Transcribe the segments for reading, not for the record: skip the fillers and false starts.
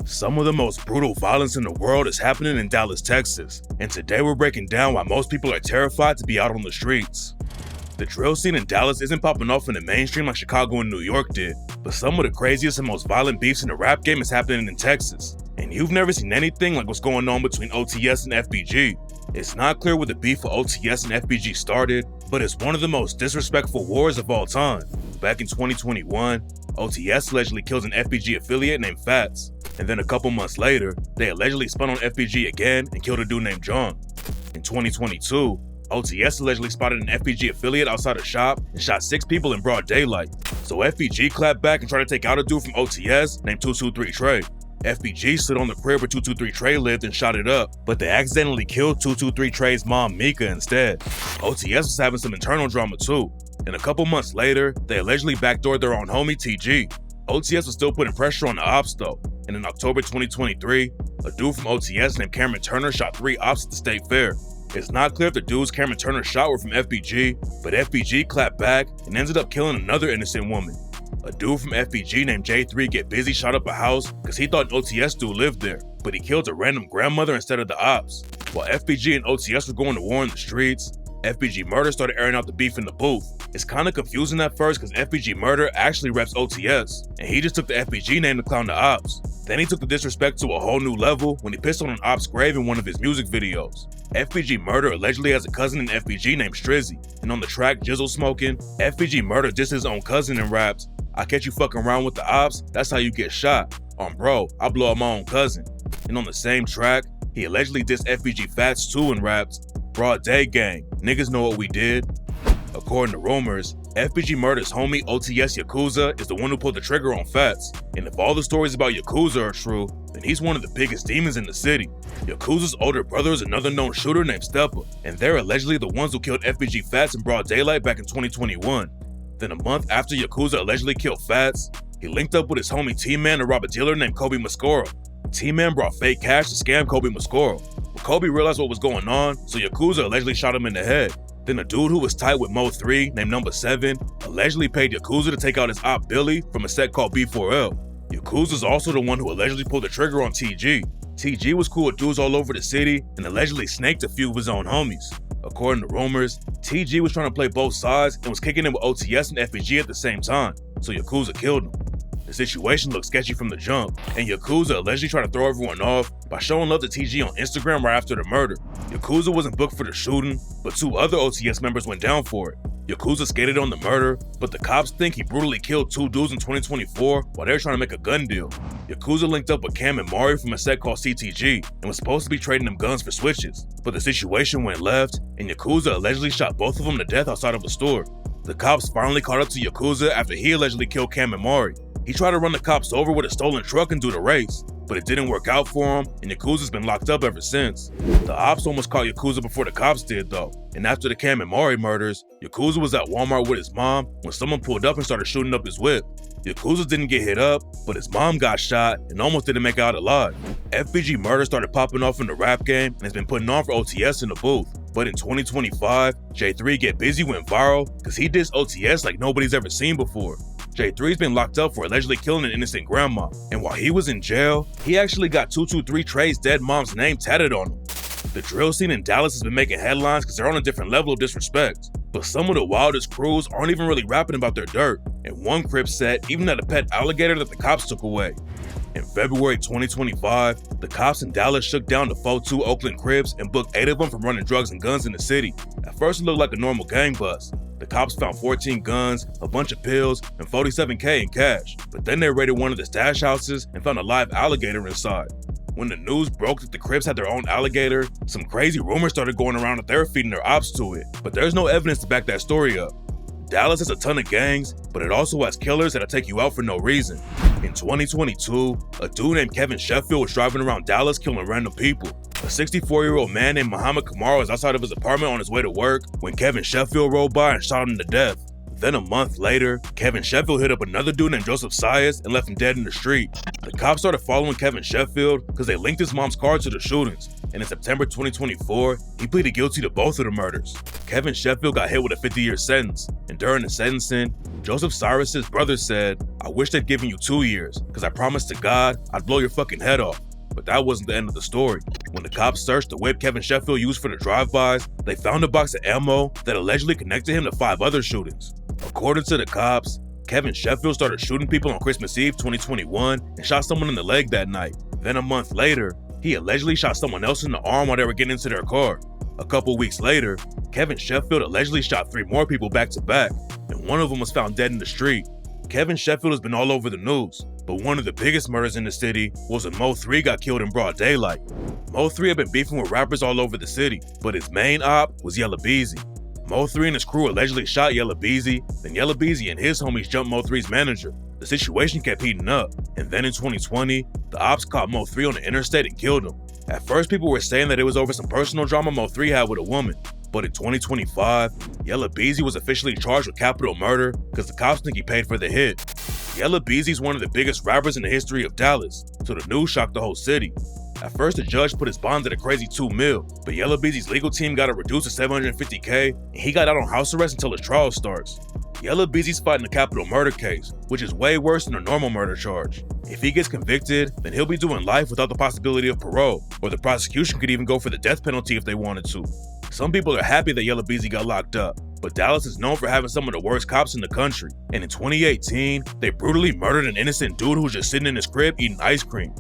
Some of the most brutal violence in the world is happening in Dallas, Texas, and today we're breaking down why most people are terrified to be out on the streets. The drill scene in Dallas isn't popping off in the mainstream like Chicago and New York did, but some of the craziest and most violent beefs in the rap game is happening in Texas. And you've never seen anything like what's going on between OTS and FBG. It's not clear where the beef for OTS and FBG started, but it's one of the most disrespectful wars of all time. Back in 2021, OTS allegedly killed an FBG affiliate named Fats, and then a couple months later, they allegedly spun on FBG again and killed a dude named John. In 2022, OTS allegedly spotted an FBG affiliate outside a shop and shot 6 people in broad daylight. So FBG clapped back and tried to take out a dude from OTS named 223 Trey. FBG stood on the crib where 223 Trey lived and shot it up, but they accidentally killed 223 Trey's mom Micah instead. OTS was having some internal drama too, and a couple months later, they allegedly backdoored their own homie TG. OTS was still putting pressure on the ops though, and in October 2023, a dude from OTS named Cameron Turner shot 3 ops at the state fair. It's not clear if the dudes Cameron Turner shot were from FBG, but FBG clapped back and ended up killing another innocent woman. A dude from FBG named J3 Get Busy shot up a house because he thought an OTS dude lived there, but he killed a random grandmother instead of the ops. While FBG and OTS were going to war in the streets, FBG Murder started airing out the beef in the booth. It's kinda confusing at first because FBG Murder actually reps OTS, and he just took the FBG name to clown the ops. Then he took the disrespect to a whole new level when he pissed on an op's grave in one of his music videos. FBG Murder allegedly has a cousin in FBG named Strizzy, and on the track Jizzle Smoking, FBG Murder dissed his own cousin and raps, "I catch you fucking around with the ops, that's how you get shot. Bro, I blow up my own cousin." And on the same track, he allegedly dissed FBG Fats too and raps, "Broad day gang, niggas know what we did." According to rumors, FBG Murder's homie OTS Yakuza is the one who pulled the trigger on Fats, and if all the stories about Yakuza are true, then he's one of the biggest demons in the city. Yakuza's older brother is another known shooter named Stepper, and they're allegedly the ones who killed FBG Fats in broad daylight back in 2021. Then a month after Yakuza allegedly killed Fats, he linked up with his homie T-Man to rob a dealer named Kobe Mascoro. T-Man brought fake cash to scam Kobe Mascoro. But Kobe realized what was going on, so Yakuza allegedly shot him in the head. Then a dude who was tight with Mo 3 named Number 7 allegedly paid Yakuza to take out his op Billy from a set called B4L. Yakuza's also the one who allegedly pulled the trigger on TG. TG was cool with dudes all over the city and allegedly snaked a few of his own homies. According to rumors, TG was trying to play both sides and was kicking in with OTS and FBG at the same time, so Yakuza killed him. The situation looked sketchy from the jump, and Yakuza allegedly tried to throw everyone off by showing love to TG on Instagram right after the murder. Yakuza wasn't booked for the shooting, but 2 other OTS members went down for it. Yakuza skated on the murder, but the cops think he brutally killed 2 dudes in 2024 while they were trying to make a gun deal. Yakuza linked up with Cam and Mari from a set called CTG and was supposed to be trading them guns for switches, but the situation went left, and Yakuza allegedly shot both of them to death outside of a store. The cops finally caught up to Yakuza after he allegedly killed Cam and Mari. He tried to run the cops over with a stolen truck and do the race, but it didn't work out for him, and Yakuza's been locked up ever since. The ops almost caught Yakuza before the cops did though, and after the Cam and Mari murders, Yakuza was at Walmart with his mom when someone pulled up and started shooting up his whip. Yakuza didn't get hit up, but his mom got shot and almost didn't make it out alive. FBG Murder started popping off in the rap game and has been putting on for OTS in the booth. But in 2025, J3 Get Busy went viral because he dissed OTS like nobody's ever seen before. J3's been locked up for allegedly killing an innocent grandma, and while he was in jail, he actually got 223 Trey's dead mom's name tatted on him. The drill scene in Dallas has been making headlines because they're on a different level of disrespect, but some of the wildest crews aren't even really rapping about their dirt, and one Crip said even had a pet alligator that the cops took away. In February 2025, the cops in Dallas shook down the 4-2 Oakland Crips and booked 8 of them for running drugs and guns in the city. At first it looked like a normal gang bust. The cops found 14 guns, a bunch of pills, and $47K in cash, but then they raided one of the stash houses and found a live alligator inside. When the news broke that the Crips had their own alligator, some crazy rumors started going around that they were feeding their ops to it, but there's no evidence to back that story up. Dallas has a ton of gangs, but it also has killers that'll take you out for no reason. In 2022, a dude named Kevin Sheffield was driving around Dallas killing random people. A 64-year-old man named Muhammad Kamara was outside of his apartment on his way to work when Kevin Sheffield rode by and shot him to death. Then a month later, Kevin Sheffield hit up another dude named Joseph Sias and left him dead in the street. The cops started following Kevin Sheffield because they linked his mom's car to the shootings, and in September 2024, he pleaded guilty to both of the murders. Kevin Sheffield got hit with a 50-year sentence, and during the sentencing, Joseph Cyrus's brother said, "I wish they'd given you 2 years, because I promised to God I'd blow your fucking head off." But that wasn't the end of the story. When the cops searched the whip Kevin Sheffield used for the drive-bys, they found a box of ammo that allegedly connected him to 5 other shootings. According to the cops, Kevin Sheffield started shooting people on Christmas Eve 2021 and shot someone in the leg that night. Then a month later, he allegedly shot someone else in the arm while they were getting into their car. A couple weeks later, Kevin Sheffield allegedly shot 3 more people back to back, and one of them was found dead in the street. Kevin Sheffield has been all over the news, but one of the biggest murders in the city was when Mo 3 got killed in broad daylight. Mo 3 had been beefing with rappers all over the city, but his main op was Yella Beezy. Mo 3 and his crew allegedly shot Yella Beezy, then Yella Beezy and his homies jumped Mo 3's manager. The situation kept heating up, and then in 2020, the ops caught Mo 3 on the interstate and killed him. At first, people were saying that it was over some personal drama Mo 3 had with a woman, but in 2025, Yella Beezy was officially charged with capital murder because the cops think he paid for the hit. Yella Beezy is one of the biggest rappers in the history of Dallas, so the news shocked the whole city. At first, the judge put his bond at a crazy $2 million, but Yella Beezy's legal team got it reduced to $750K, and he got out on house arrest until his trial starts. Yella Beezy's fighting a capital murder case, which is way worse than a normal murder charge. If he gets convicted, then he'll be doing life without the possibility of parole, or the prosecution could even go for the death penalty if they wanted to. Some people are happy that Yella Beezy got locked up, but Dallas is known for having some of the worst cops in the country, and in 2018, they brutally murdered an innocent dude who was just sitting in his crib eating ice cream.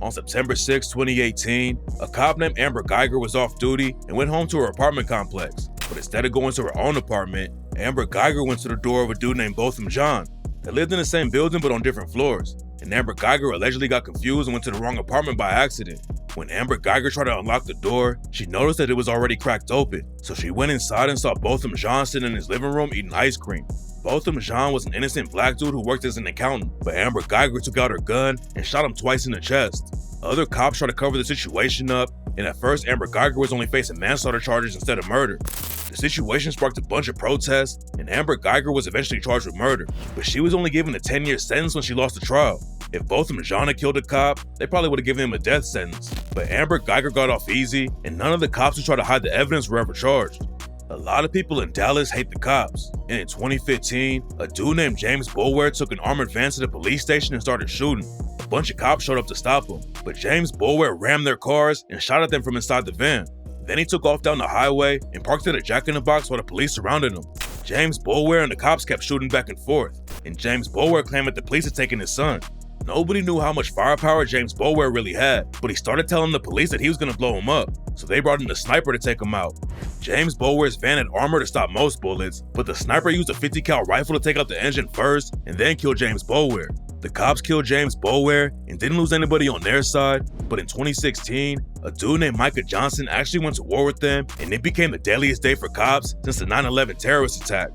On September 6, 2018, a cop named Amber Geiger was off duty and went home to her apartment complex, but instead of going to her own apartment, Amber Geiger went to the door of a dude named Botham Jean. They lived in the same building but on different floors, and Amber Geiger allegedly got confused and went to the wrong apartment by accident. When Amber Geiger tried to unlock the door, she noticed that it was already cracked open, so she went inside and saw Botham Jean sitting in his living room eating ice cream. Botham Jean was an innocent black dude who worked as an accountant, but Amber Geiger took out her gun and shot him twice in the chest. Other cops tried to cover the situation up, and at first Amber Geiger was only facing manslaughter charges instead of murder. The situation sparked a bunch of protests, and Amber Geiger was eventually charged with murder, but she was only given a 10-year sentence when she lost the trial. If Botham Jean had killed a cop, they probably would have given him a death sentence, but Amber Geiger got off easy, and none of the cops who tried to hide the evidence were ever charged. A lot of people in Dallas hate the cops, and in 2015, a dude named James Boulware took an armored van to the police station and started shooting. A bunch of cops showed up to stop him, but James Boulware rammed their cars and shot at them from inside the van. Then he took off down the highway and parked at a Jack-in-the-Box while the police surrounded him. James Boulware and the cops kept shooting back and forth, and James Boulware claimed that the police had taken his son. Nobody knew how much firepower James Boulware really had, but he started telling the police that he was going to blow him up, so they brought in a sniper to take him out. James Boulware's van had armor to stop most bullets, but the sniper used a 50 cal rifle to take out the engine first and then kill James Boulware. The cops killed James Boulware and didn't lose anybody on their side, but in 2016, a dude named Micah Johnson actually went to war with them, and it became the deadliest day for cops since the 9/11 terrorist attack.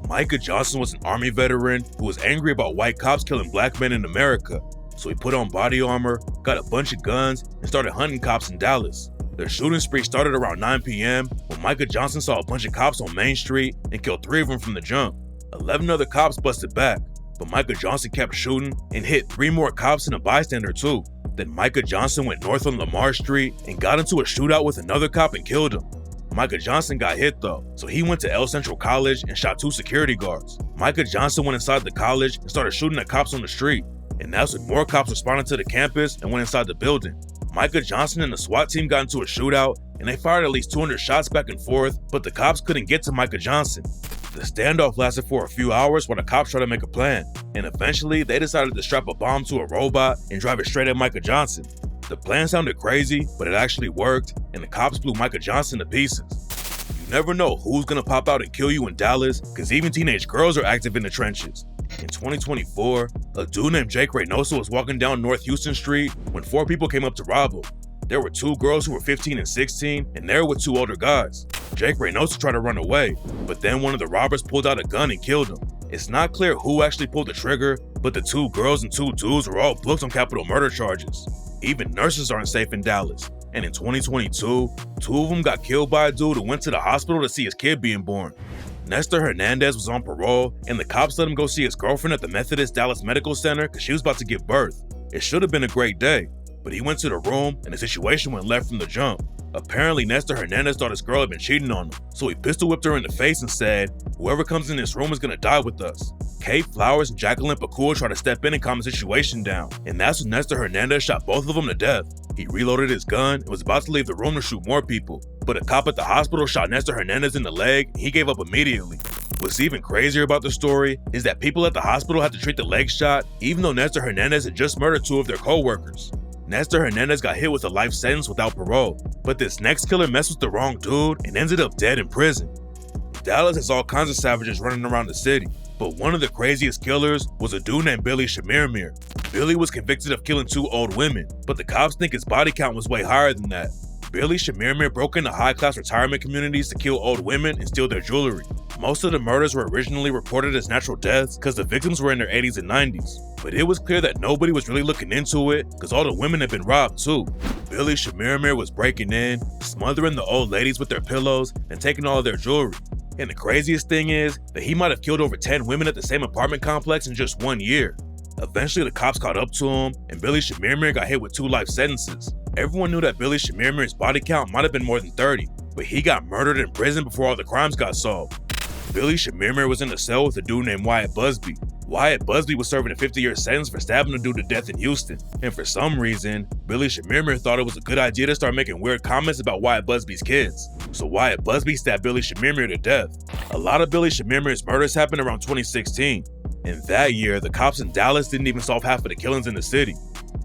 Micah Johnson was an Army veteran who was angry about white cops killing black men in America, so he put on body armor, got a bunch of guns, and started hunting cops in Dallas. Their shooting spree started around 9 p.m. when Micah Johnson saw a bunch of cops on Main Street and killed 3 of them from the jump. 11 other cops busted back, but Micah Johnson kept shooting and hit 3 more cops and a bystander too. Then Micah Johnson went north on Lamar Street and got into a shootout with another cop and killed him. Micah Johnson got hit though, so he went to El Central College and shot 2 security guards. Micah Johnson went inside the college and started shooting at cops on the street, and that's when more cops responded to the campus and went inside the building. Micah Johnson and the SWAT team got into a shootout, and they fired at least 200 shots back and forth, but the cops couldn't get to Micah Johnson. The standoff lasted for a few hours while the cops tried to make a plan, and eventually they decided to strap a bomb to a robot and drive it straight at Micah Johnson. The plan sounded crazy, but it actually worked, and the cops blew Micah Johnson to pieces. You never know who's gonna pop out and kill you in Dallas, cause even teenage girls are active in the trenches. In 2024, a dude named Ray Noso was walking down North Houston Street when 4 people came up to rob him. There were 2 girls who were 15 and 16, and they were with 2 older guys. Ray Noso tried to run away, but then one of the robbers pulled out a gun and killed him. It's not clear who actually pulled the trigger, but the 2 girls and 2 dudes were all booked on capital murder charges. Even nurses aren't safe in Dallas, and in 2022, 2 of them got killed by a dude who went to the hospital to see his kid being born. Nestor Hernandez was on parole, and the cops let him go see his girlfriend at the Methodist Dallas Medical Center because she was about to give birth. It should have been a great day, but he went to the room and the situation went left from the jump. Apparently, Nestor Hernandez thought his girl had been cheating on him, so he pistol whipped her in the face and said, "Whoever comes in this room is gonna die with us." Kate Flowers and Jacqueline Pakul tried to step in and calm the situation down, and that's when Nestor Hernandez shot both of them to death. He reloaded his gun and was about to leave the room to shoot more people, but a cop at the hospital shot Nestor Hernandez in the leg and he gave up immediately. What's even crazier about the story is that people at the hospital had to treat the leg shot even though Nestor Hernandez had just murdered 2 of their co-workers. Nestor Hernandez got hit with a life sentence without parole, but this next killer messed with the wrong dude and ended up dead in prison. Dallas has all kinds of savages running around the city, but one of the craziest killers was a dude named Billy Shamirmir. Billy was convicted of killing 2 old women, but the cops think his body count was way higher than that. Billy Shamirmir broke into high-class retirement communities to kill old women and steal their jewelry. Most of the murders were originally reported as natural deaths because the victims were in their 80s and 90s, but it was clear that nobody was really looking into it because all the women had been robbed too. Billy Shamirmir was breaking in, smothering the old ladies with their pillows, and taking all of their jewelry. And the craziest thing is that he might have killed over 10 women at the same apartment complex in just 1 year. Eventually, the cops caught up to him, and Billy Shamirmir got hit with 2 life sentences. Everyone knew that Billy Shamirmir's body count might have been more than 30, but he got murdered in prison before all the crimes got solved. Billy Shamirmir was in a cell with a dude named Wyatt Busby. Wyatt Busby was serving a 50-year sentence for stabbing a dude to death in Houston, and for some reason, Billy Shamirmir thought it was a good idea to start making weird comments about Wyatt Busby's kids. So Wyatt Busby stabbed Billy Shamirmir to death. A lot of Billy Shamirmir's murders happened around 2016. And that year, the cops in Dallas didn't even solve half of the killings in the city.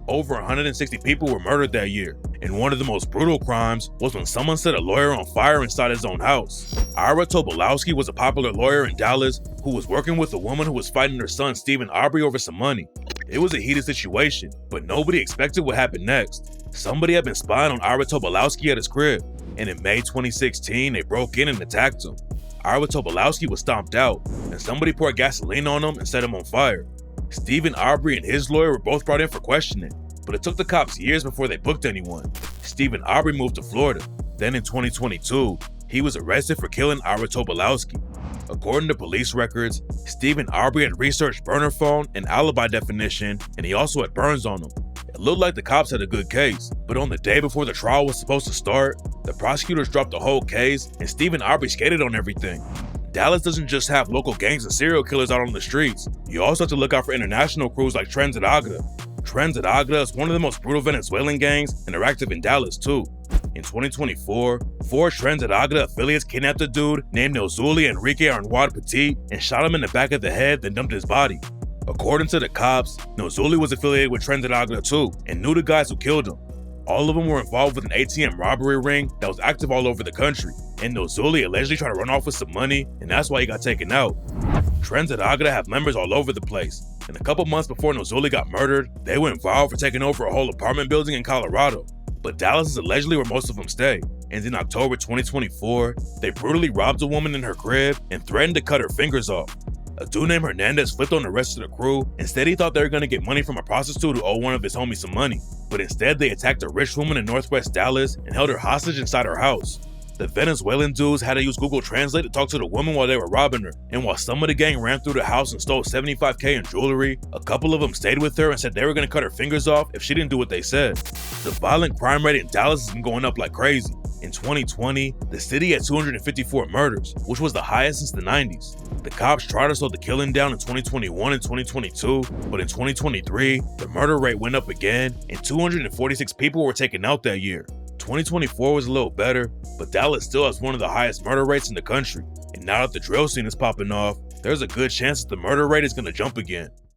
Over 160 people were murdered that year, and one of the most brutal crimes was when someone set a lawyer on fire inside his own house. Ira Tobolowsky was a popular lawyer in Dallas who was working with a woman who was fighting her son Stephen Aubrey over some money. It was a heated situation, but nobody expected what happened next. Somebody had been spying on Ira Tobolowsky at his crib, and in May 2016, they broke in and attacked him. Ira Tobolowsky was stomped out, and somebody poured gasoline on him and set him on fire. Stephen Aubrey and his lawyer were both brought in for questioning, but it took the cops years before they booked anyone. Stephen Aubrey moved to Florida. Then in 2022, he was arrested for killing Ira Tobolowsky. According to police records, Stephen Aubrey had researched burner phone and alibi definition, and he also had burns on him. It looked like the cops had a good case, but on the day before the trial was supposed to start, the prosecutors dropped the whole case and Stephen Aubrey skated on everything. Dallas doesn't just have local gangs and serial killers out on the streets. You also have to look out for international crews like Transit Agda. Transit Agda is one of the most brutal Venezuelan gangs and they're active in Dallas too. In 2024, 4 Transit Agda affiliates kidnapped a dude named Nozuli Enrique Arnaud Petit and shot him in the back of the head, then dumped his body. According to the cops, Nozuli was affiliated with Transit Agda too and knew the guys who killed him. All of them were involved with an ATM robbery ring that was active all over the country, and Nozuli allegedly tried to run off with some money, and that's why he got taken out. Transit Agda have members all over the place, and a couple months before Nozuli got murdered, they went viral for taking over a whole apartment building in Colorado. But Dallas is allegedly where most of them stay, and in October 2024, they brutally robbed a woman in her crib and threatened to cut her fingers off. A dude named Hernandez flipped on the rest of the crew. Instead, he thought they were going to get money from a prostitute who owed one of his homies some money. But instead, they attacked a rich woman in Northwest Dallas and held her hostage inside her house. The Venezuelan dudes had to use Google Translate to talk to the woman while they were robbing her. And while some of the gang ran through the house and stole $75K in jewelry, a couple of them stayed with her and said they were going to cut her fingers off if she didn't do what they said. The violent crime rate in Dallas has been going up like crazy. In 2020, the city had 254 murders, which was the highest since the 90s. The cops tried to slow the killing down in 2021 and 2022, but in 2023, the murder rate went up again, and 246 people were taken out that year. 2024 was a little better, but Dallas still has one of the highest murder rates in the country. And now that the drill scene is popping off, there's a good chance that the murder rate is going to jump again.